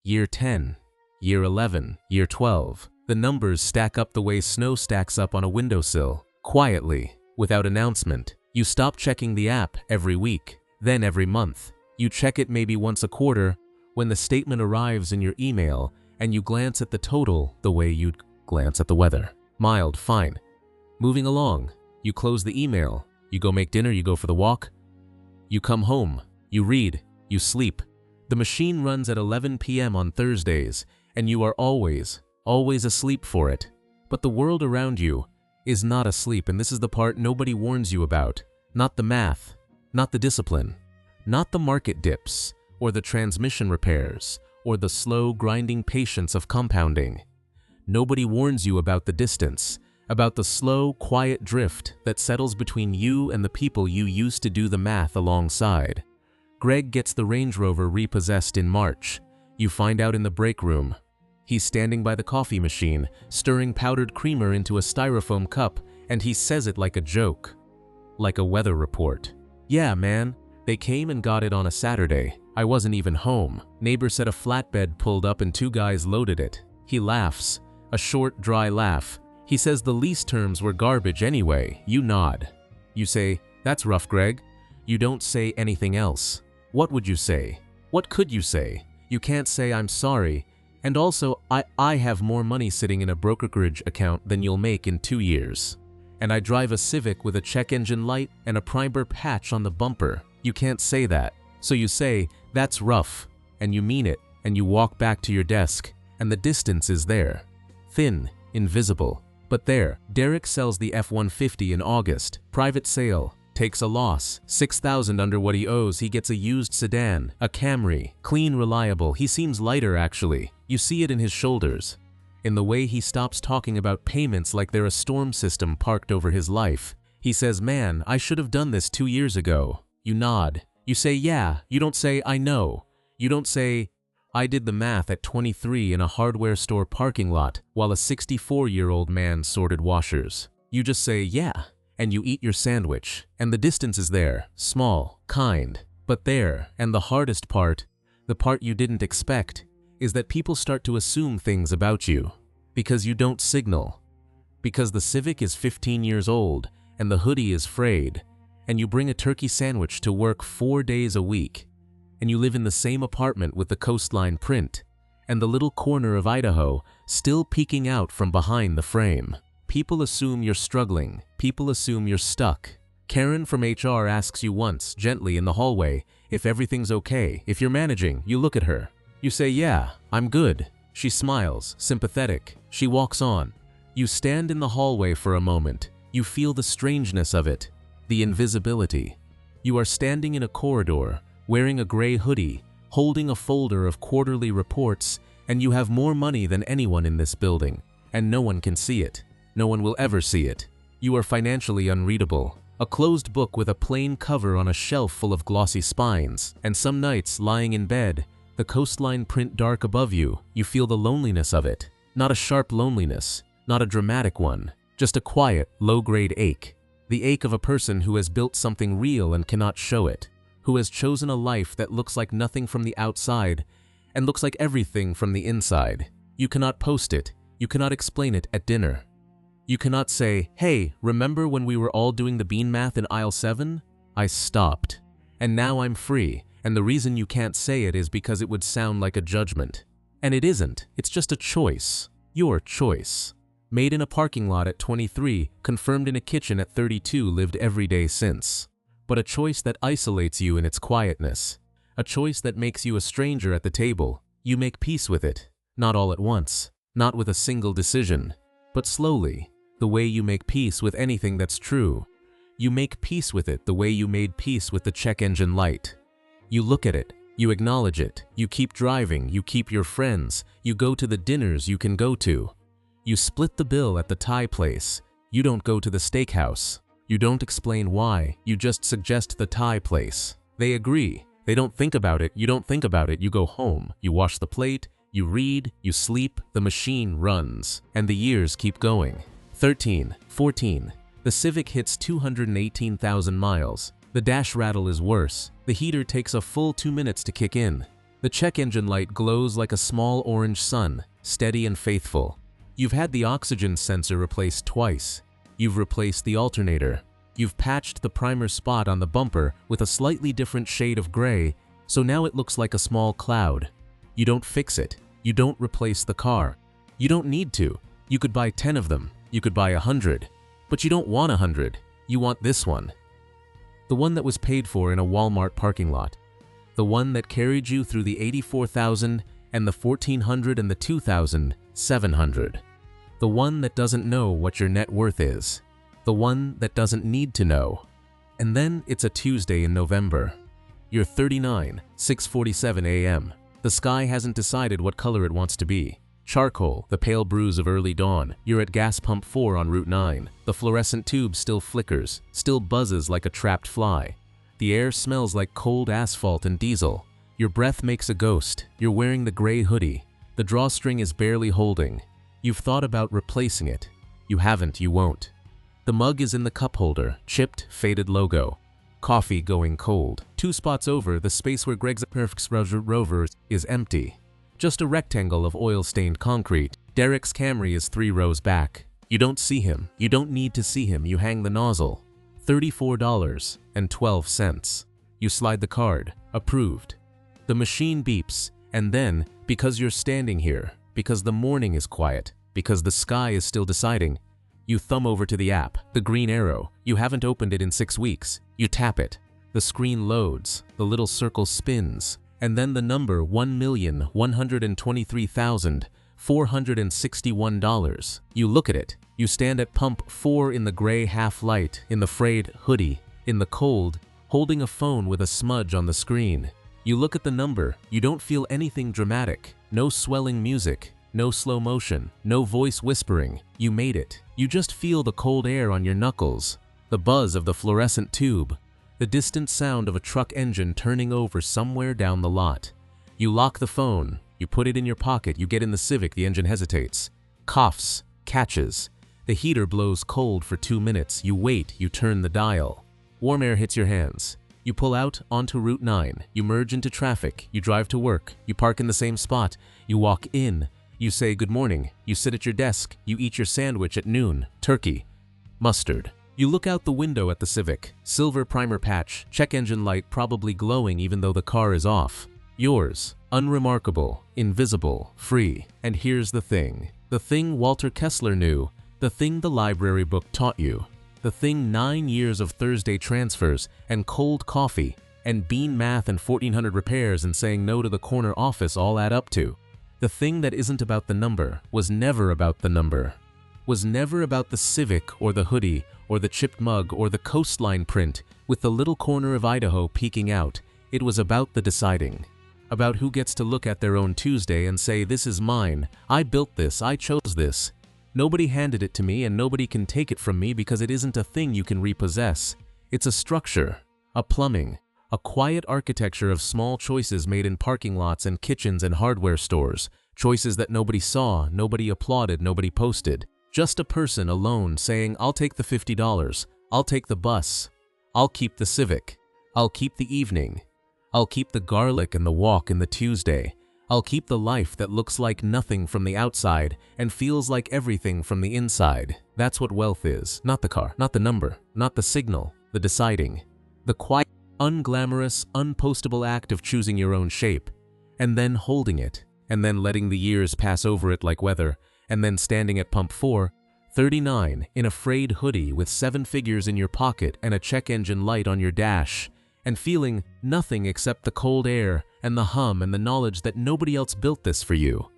Year 10, Year 11, Year 12. The numbers stack up the way snow stacks up on a windowsill. Quietly, without announcement, you stop checking the app every week, then every month. You check it maybe once a quarter when the statement arrives in your email and you glance at the total the way you'd glance at the weather. Mild, fine. Moving along, you close the email, you go make dinner, you go for the walk, you come home, you read, you sleep. The machine runs at 11 p.m. on Thursdays, and you are always asleep for it. But the world around you is not asleep, and this is the part nobody warns you about. Not the math, not the discipline, not the market dips, or the transmission repairs, or the slow, grinding patience of compounding. Nobody warns you about the distance, about the slow, quiet drift that settles between you and the people you used to do the math alongside. Greg gets the Range Rover repossessed in March. You find out in the break room. He's standing by the coffee machine, stirring powdered creamer into a styrofoam cup, and he says it like a joke. Like a weather report. Yeah, man, they came and got it on a Saturday. I wasn't even home. Neighbor said a flatbed pulled up and 2 guys loaded it. He laughs. A short, dry laugh. He says the lease terms were garbage anyway. You nod. You say, "That's rough, Greg." You don't say anything else. What would you say? What could you say? You can't say "I'm sorry," and also, I have more money sitting in a brokerage account than you'll make in 2 years. And I drive a Civic with a check engine light and a primer patch on the bumper. You can't say that. So you say, "That's rough," and you mean it, and you walk back to your desk, and the distance is there. Thin, invisible. But there, Derek sells the F-150 in August. Private sale. Takes a loss. $6,000 under what he owes. He gets a used sedan, a Camry. Clean, reliable. He seems lighter, actually. You see it in his shoulders. In the way he stops talking about payments like they're a storm system parked over his life. He says, "Man, I should have done this 2 years ago." You nod. You say, "Yeah." You don't say, "I know." You don't say, "I did the math at 23 in a hardware store parking lot while a 64-year-old man sorted washers." You just say, "Yeah." And you eat your sandwich, and the distance is there, small, kind, but there. And the hardest part, the part you didn't expect, is that people start to assume things about you. Because you don't signal. Because the Civic is 15 years old, and the hoodie is frayed, and you bring a turkey sandwich to work 4 days a week, and you live in the same apartment with the coastline print, and the little corner of Idaho still peeking out from behind the frame. People assume you're struggling. People assume you're stuck. Karen from HR asks you once, gently in the hallway, if everything's okay. If you're managing, you look at her. You say, "Yeah, I'm good." She smiles, sympathetic. She walks on. You stand in the hallway for a moment. You feel the strangeness of it, the invisibility. You are standing in a corridor, wearing a gray hoodie, holding a folder of quarterly reports, and you have more money than anyone in this building, and no one can see it. No one will ever see it. You are financially unreadable, a closed book with a plain cover on a shelf full of glossy spines, and some nights, lying in bed, the coastline print dark above you, you feel the loneliness of it. Not a sharp loneliness, not a dramatic one, just a quiet, low-grade ache. The ache of a person who has built something real and cannot show it, who has chosen a life that looks like nothing from the outside and looks like everything from the inside. You cannot post it, you cannot explain it at dinner. You cannot say, "Hey, remember when we were all doing the bean math in aisle 7? I stopped. And now I'm free." And the reason you can't say it is because it would sound like a judgment. And it isn't. It's just a choice. Your choice. Made in a parking lot at 23, confirmed in a kitchen at 32, lived every day since. But a choice that isolates you in its quietness. A choice that makes you a stranger at the table. You make peace with it. Not all at once. Not with a single decision. But slowly. The way you make peace with anything that's true. You make peace with it the way you made peace with the check engine light. You look at it, you acknowledge it, you keep driving, you keep your friends, you go to the dinners you can go to. You split the bill at the Thai place, you don't go to the steakhouse. You don't explain why, you just suggest the Thai place. They agree, they don't think about it, you don't think about it, you go home, you wash the plate, you read, you sleep, the machine runs, and the years keep going. 13, 14. The Civic hits 218,000 miles. The dash rattle is worse. The heater takes a full 2 minutes to kick in. The check engine light glows like a small orange sun, steady and faithful. You've had the oxygen sensor replaced twice. You've replaced the alternator. You've patched the primer spot on the bumper with a slightly different shade of gray, so now it looks like a small cloud. You don't fix it. You don't replace the car. You don't need to. You could buy 10 of them. You could buy 100. But you don't want 100. You want this one. The one that was paid for in a Walmart parking lot. The one that carried you through the 84,000 and the 1,400 and the 2,700. The one that doesn't know what your net worth is. The one that doesn't need to know. And then it's a Tuesday in November. You're 39, 6:47 a.m. The sky hasn't decided what color it wants to be. Charcoal, the pale bruise of early dawn. You're at gas pump 4 on Route 9. The fluorescent tube still flickers, still buzzes like a trapped fly. The air smells like cold asphalt and diesel. Your breath makes a ghost. You're wearing the gray hoodie. The drawstring is barely holding. You've thought about replacing it. You haven't, you won't. The mug is in the cup holder, chipped, faded logo. Coffee going cold. 2 spots over, the space where Greg's Rover is empty. Just a rectangle of oil-stained concrete. Derek's Camry is 3 rows back. You don't see him. You don't need to see him. You hang the nozzle. $34.12. You slide the card. Approved. The machine beeps, and then, because you're standing here, because the morning is quiet, because the sky is still deciding, you thumb over to the app, the green arrow. You haven't opened it in 6 weeks. You tap it. The screen loads. The little circle spins. And then the number $1,123,461. You look at it. You stand at pump 4 in the gray half-light, in the frayed hoodie, in the cold, holding a phone with a smudge on the screen. You look at the number. You don't feel anything dramatic. No swelling music. No slow motion. No voice whispering. You made it. You just feel the cold air on your knuckles. The buzz of the fluorescent tube. The distant sound of a truck engine turning over somewhere down the lot. You lock the phone. You put it in your pocket. You get in the Civic. The engine hesitates. Coughs. Catches. The heater blows cold for 2 minutes. You wait. You turn the dial. Warm air hits your hands. You pull out onto Route 9. You merge into traffic. You drive to work. You park in the same spot. You walk in. You say good morning. You sit at your desk. You eat your sandwich at noon. Turkey. Mustard. You look out the window at the Civic. Silver primer patch. Check engine light probably glowing even though the car is off. Yours. Unremarkable. Invisible. Free. And here's the thing. The thing Walter Kessler knew. The thing the library book taught you. The thing 9 years of Thursday transfers and cold coffee and bean math and 1,400 repairs and saying no to the corner office all add up to. The thing that isn't about the number was never about the number. Was never about the Civic or the hoodie or the chipped mug or the coastline print with the little corner of Idaho peeking out. It was about the deciding. About who gets to look at their own Tuesday and say, this is mine. I built this. I chose this. Nobody handed it to me and nobody can take it from me because it isn't a thing you can repossess. It's a structure, a plumbing, a quiet architecture of small choices made in parking lots and kitchens and hardware stores. Choices that nobody saw, nobody applauded, nobody posted. Just a person alone saying, I'll take the $50. I'll take the bus. I'll keep the Civic. I'll keep the evening. I'll keep the garlic and the walk in the Tuesday. I'll keep the life that looks like nothing from the outside and feels like everything from the inside. That's what wealth is. Not the car, not the number, not the signal, the deciding. The quiet, unglamorous, unpostable act of choosing your own shape, and then holding it, and then letting the years pass over it like weather, and then standing at pump 4, 39, in a frayed hoodie with 7 figures in your pocket and a check engine light on your dash, and feeling nothing except the cold air and the hum and the knowledge that nobody else built this for you.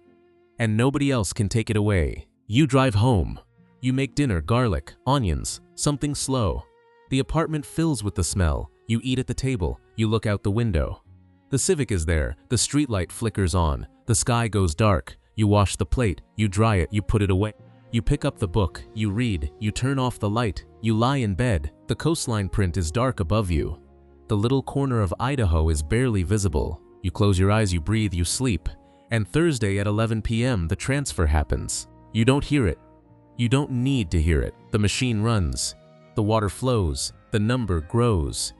And nobody else can take it away. You drive home. You make dinner, garlic, onions, something slow. The apartment fills with the smell. You eat at the table. You look out the window. The Civic is there. The streetlight flickers on. The sky goes dark. You wash the plate. You dry it. You put it away. You pick up the book. You read. You turn off the light. You lie in bed. The coastline print is dark above you. The little corner of Idaho is barely visible. You close your eyes, you breathe, you sleep. And Thursday at 11 p.m. the transfer happens. You don't hear it. You don't need to hear it. The machine runs. The water flows. The number grows.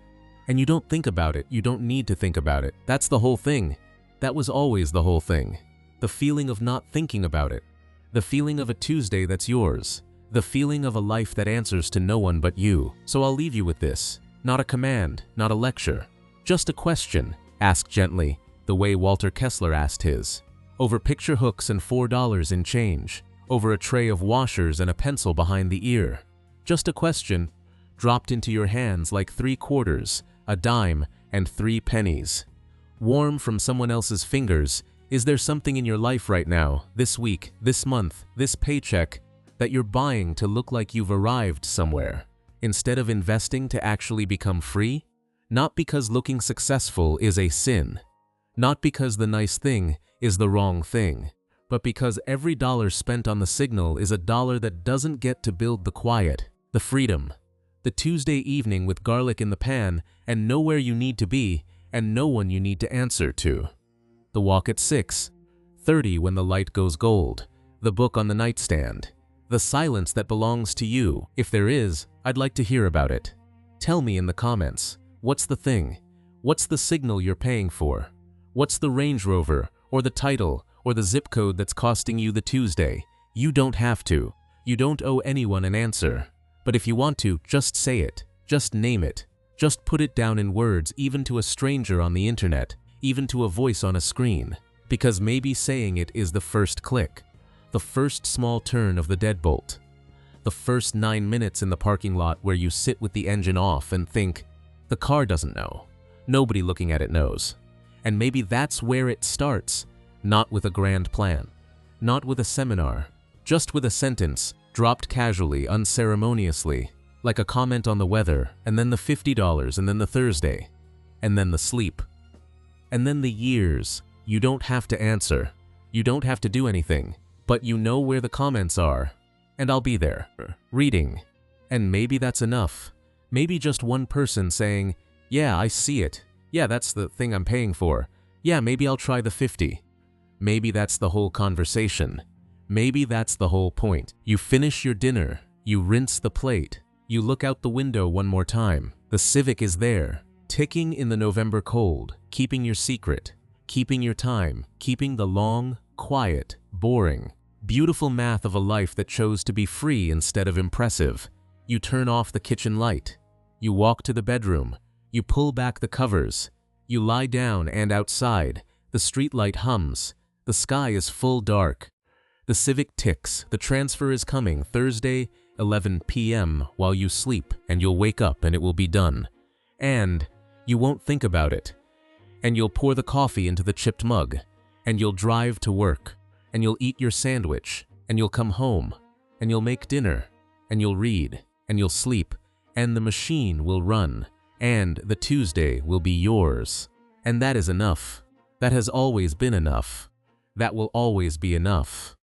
And you don't think about it. You don't need to think about it. That's the whole thing. That was always the whole thing. The feeling of not thinking about it. The feeling of a Tuesday that's yours. The feeling of a life that answers to no one but you. So I'll leave you with this. Not a command, not a lecture. Just a question. Ask gently, the way Walter Kessler asked his. Over picture hooks and $4 in change. Over a tray of washers and a pencil behind the ear. Just a question, dropped into your hands like 3 quarters, a dime, and 3 pennies. Warm from someone else's fingers. Is there something in your life right now, this week, this month, this paycheck, that you're buying to look like you've arrived somewhere, instead of investing to actually become free? Not because looking successful is a sin. Not because the nice thing is the wrong thing. But because every dollar spent on the signal is a dollar that doesn't get to build the quiet, the freedom, the Tuesday evening with garlic in the pan and nowhere you need to be and no one you need to answer to. The walk at 6:30 when the light goes gold, the book on the nightstand, the silence that belongs to you. If there is, I'd like to hear about it. Tell me in the comments, what's the thing? What's the signal you're paying for? What's the Range Rover or the title or the zip code that's costing you the Tuesday? You don't have to. You don't owe anyone an answer. But if you want to, just say it. Just name it. Just put it down in words, even to a stranger on the internet, even to a voice on a screen. Because maybe saying it is the first click, the first small turn of the deadbolt, the first 9 minutes in the parking lot where you sit with the engine off and think, the car doesn't know. Nobody looking at it knows. And maybe that's where it starts. Not with a grand plan, not with a seminar, just with a sentence, dropped casually, unceremoniously, like a comment on the weather, and then the $50, and then the Thursday, and then the sleep, and then the years. You don't have to answer, you don't have to do anything, but you know where the comments are, and I'll be there, reading. And maybe that's enough. Maybe just one person saying, yeah, I see it. Yeah, that's the thing I'm paying for. Yeah, maybe I'll try the 50. Maybe that's the whole conversation. Maybe that's the whole point. You finish your dinner, you rinse the plate, you look out the window one more time. The Civic is there, ticking in the November cold, keeping your secret, keeping your time, keeping the long, quiet, boring, beautiful math of a life that chose to be free instead of impressive. You turn off the kitchen light, you walk to the bedroom, you pull back the covers, you lie down, and outside, the streetlight hums, the sky is full dark. The Civic ticks, the transfer is coming Thursday, 11 p.m. while you sleep, and you'll wake up and it will be done. And you won't think about it. And you'll pour the coffee into the chipped mug, and you'll drive to work, and you'll eat your sandwich, and you'll come home, and you'll make dinner, and you'll read, and you'll sleep, and the machine will run, and the Tuesday will be yours. And that is enough. That has always been enough. That will always be enough.